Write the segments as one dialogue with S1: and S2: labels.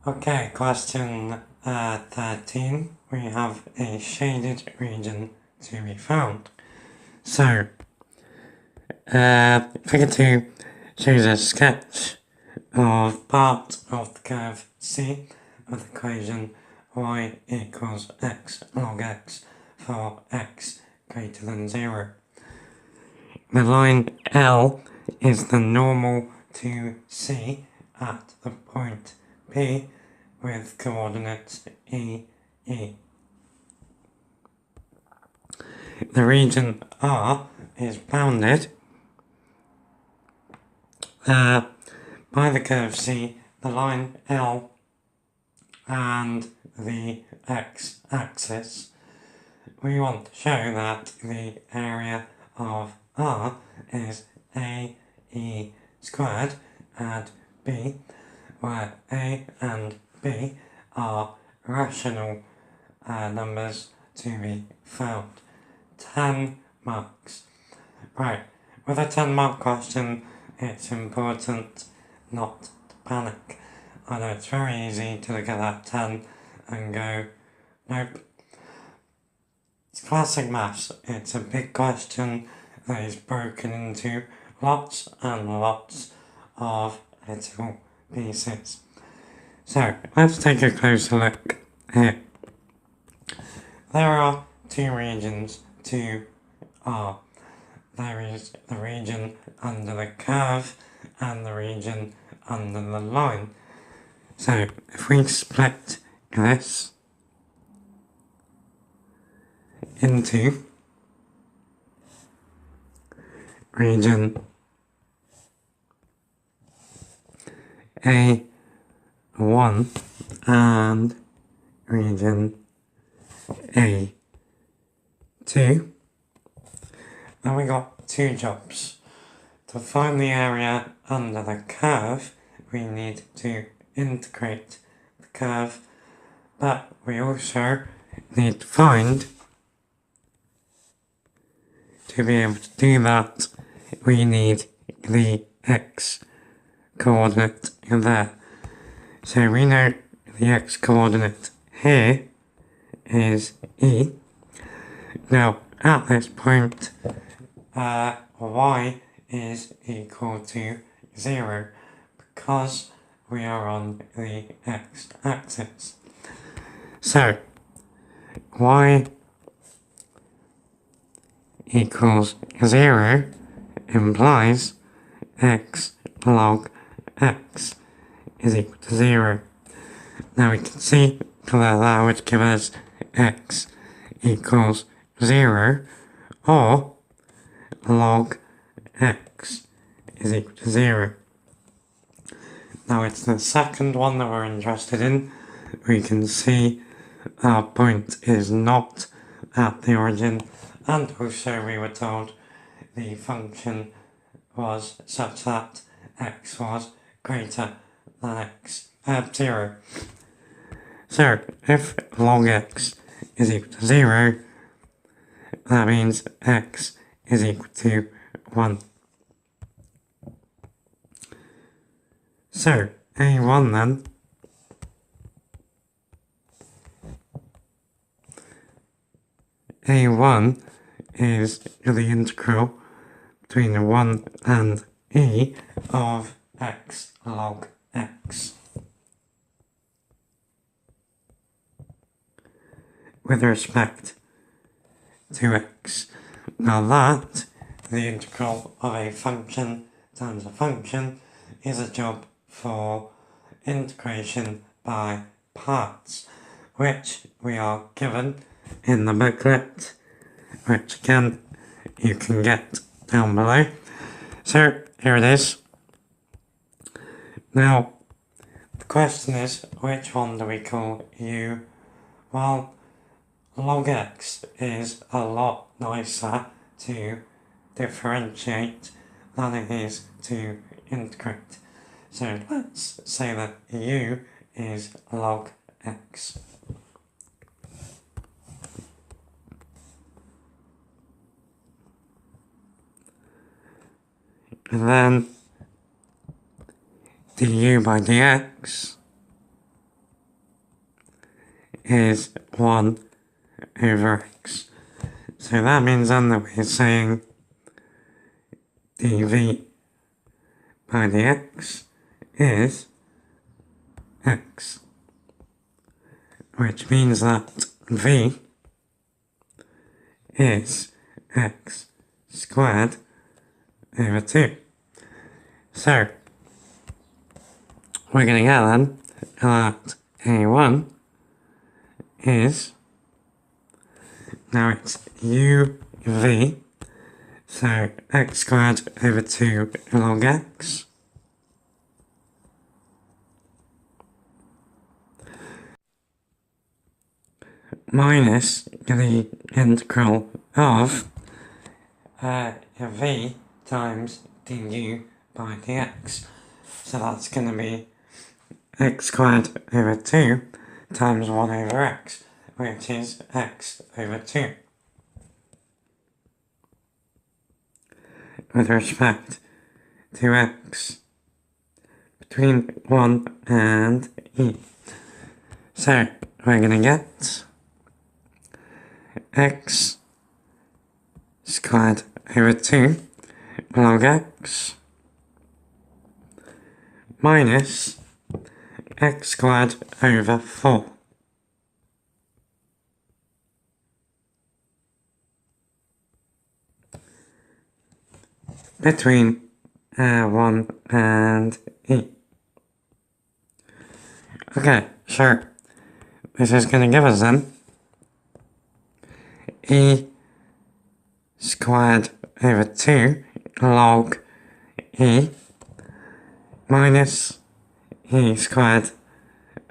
S1: Okay, question 13. We have a shaded region to be found. So, figure 2 shows a sketch of part of the curve C of the equation y equals x log x for x greater than 0. The line L is the normal to C at the point P with coordinates E, E. The region R is bounded by the curve C, the line L, and the x-axis. We want to show that the area of R is AE squared and B, where A and B are rational numbers to be found. 10 marks. Right, with a 10-mark question, it's important not to panic. I know it's very easy to look at that 10 and go, nope. It's classic maths. It's a big question that is broken into lots and lots of little pieces. So, let's take a closer look here. There are two regions to R. There is the region under the curve and the region under the line. So, if we split this into region A1 and region A2, then we got two jobs. To find the area under the curve, we need to integrate the curve, but we also need to find, to be able to do that, we need the x coordinate there. So we know the x coordinate here is E. Now at this point, y is equal to 0 because we are on the x-axis. So y equals 0 implies x log x is equal to 0. Now we can see that would give us x equals 0 or log x is equal to 0. Now it's the second one that we're interested in. We can see our point is not at the origin, and also we were told the function was such that x was greater than x 0. So if log x is equal to 0, that means x is equal to 1. So A1 then A1 is the integral between 1 and E of x log x with respect to x. Now that, the integral of a function times a function, is a job for integration by parts, which we are given in the booklet, which again you can get down below. So here it is. Now the question is, which one do we call u? Well, log x is a lot nicer to differentiate than it is to integrate. So let's say that u is log x. And then du by dx is 1 over x. So that means then that we're saying dv by dx is x, which means that v is x squared over 2. So we're going to get then that a1 is, now it's uv, so x squared over 2 log x, minus the integral of v times du by dx. So that's going to be x squared over 2 times 1 over x, which is x over 2. With respect to x between 1 and e. So we're going to get x squared over 2 log x minus x squared over 4. Between 1 and e. Okay, so this is going to give us then e squared over 2 log e minus e squared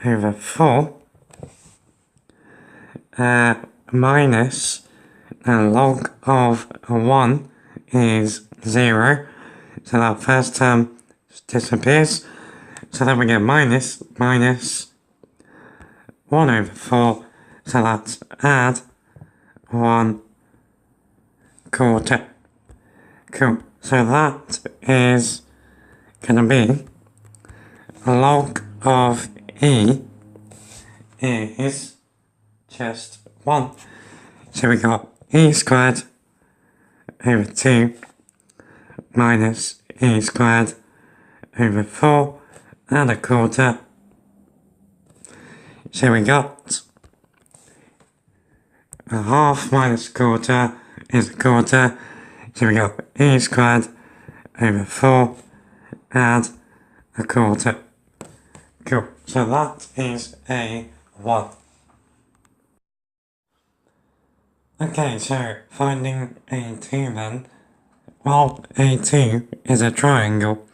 S1: over 4 minus log of 1 is 0, so that first term disappears, so then we get minus 1 over 4, so that's add 1 quarter. Cool, so that is going to be log of e is just 1. So we got e squared over 2 minus e squared over 4 and a quarter. So we got a half minus a quarter is a quarter. So we got e squared over 4 and a quarter. Cool. So that is a1. Okay, so finding a2 then. Well, a2 is a triangle.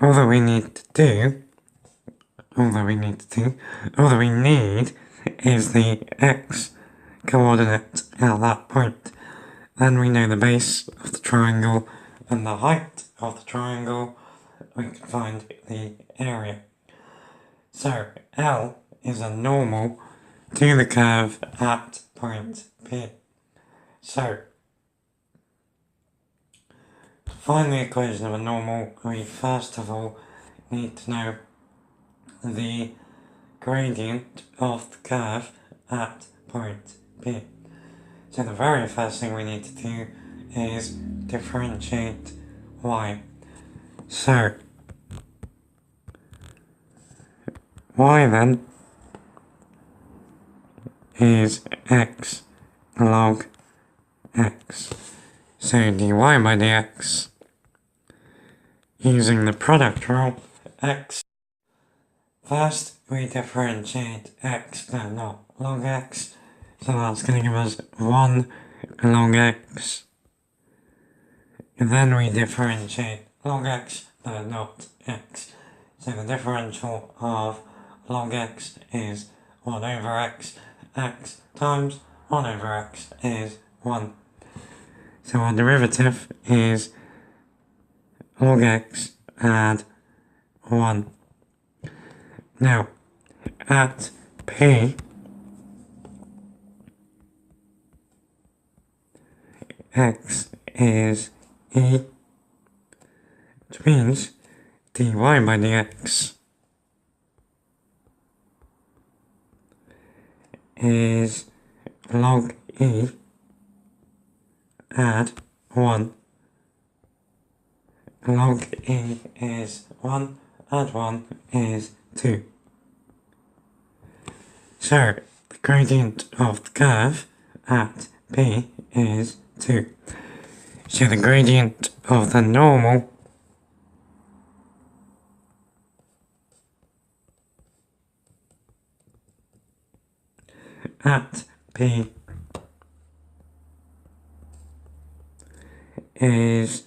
S1: All we need is the x coordinate at that point. Then we know the base of the triangle and the height of the triangle. We can find the area. So L is a normal to the curve at point P. So to find the equation of a normal, we first of all need to know the gradient of the curve at point P. So the very first thing we need to do is differentiate y. So y then is x log x. So dy by dx, using the product rule, x. First we differentiate x but not log x. So that's going to give us 1 log x. And then we differentiate log x but not x. So the differential of log x is 1 over x. X times 1 over x is 1. So our derivative is log x add 1. Now, at P, x is e, which means dy by dx is log E add 1. Log E is 1, add 1 is 2. So, the gradient of the curve at P is 2. So the gradient of the normal at P is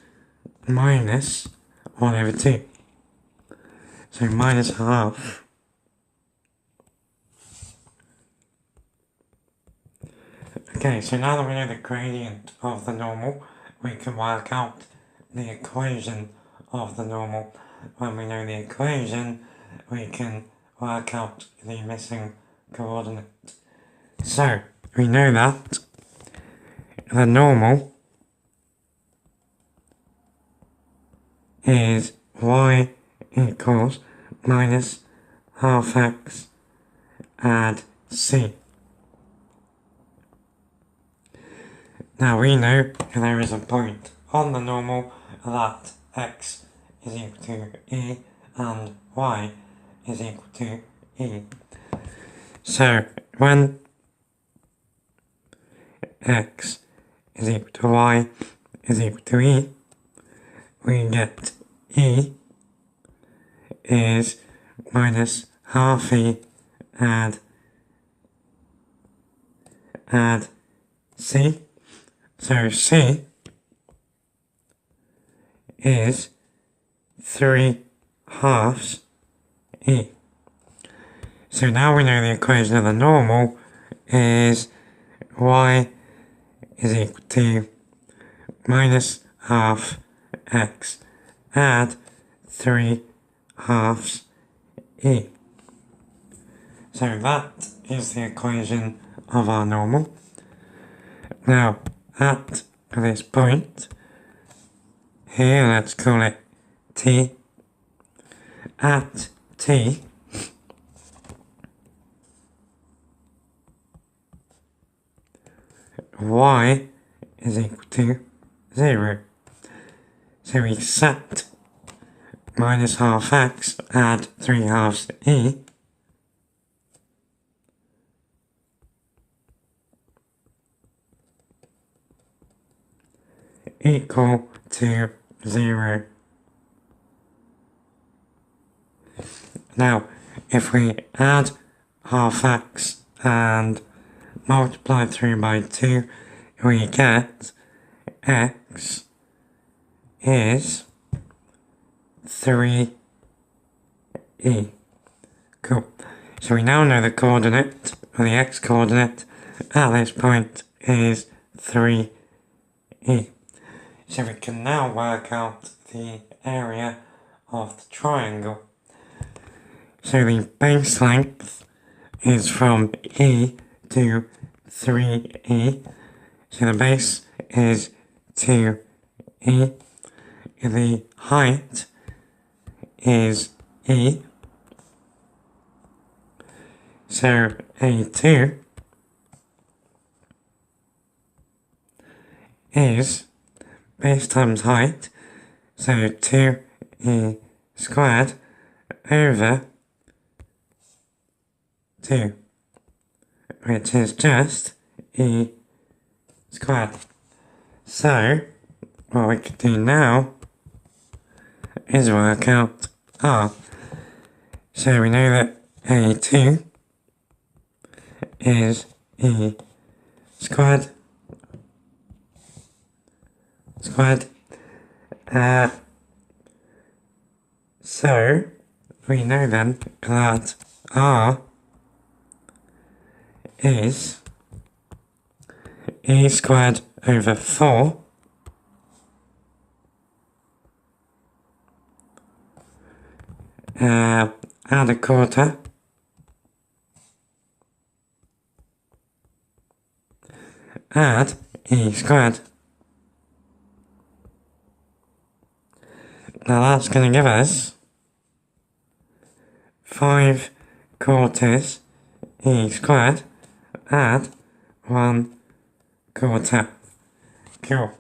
S1: minus 1 over 2. So minus half. Okay, so now that we know the gradient of the normal, we can work out the equation of the normal. When we know the equation, we can work out the missing coordinate. So, we know that the normal is y equals minus half x add c. Now we know there is a point on the normal that x is equal to e and y is equal to e. So when x is equal to y is equal to e, we get e is minus half e add c. So c is 3/2 e. So now we know the equation of the normal is y is equal to minus half x add 3/2 e. So that is the equation of our normal. Now at this point here, let's call it t. At t, y is equal to 0. So we set minus half x add 3/2 e equal to 0. Now, if we add half x and multiply through by 2, we get x is 3e. Cool. So we now know the coordinate, or the x coordinate, at this point is 3e. So we can now work out the area of the triangle. So the base length is from E to 3E. So the base is 2E. The height is E. So A2 is base times height, so 2e squared over 2, which is just e squared. So, what we can do now is work out r. So we know that a2 is e squared. So we know then that r is e squared over 4 add a quarter add e squared. Now that's going to give us 5 quarters e squared, add 1 quarter. Cool.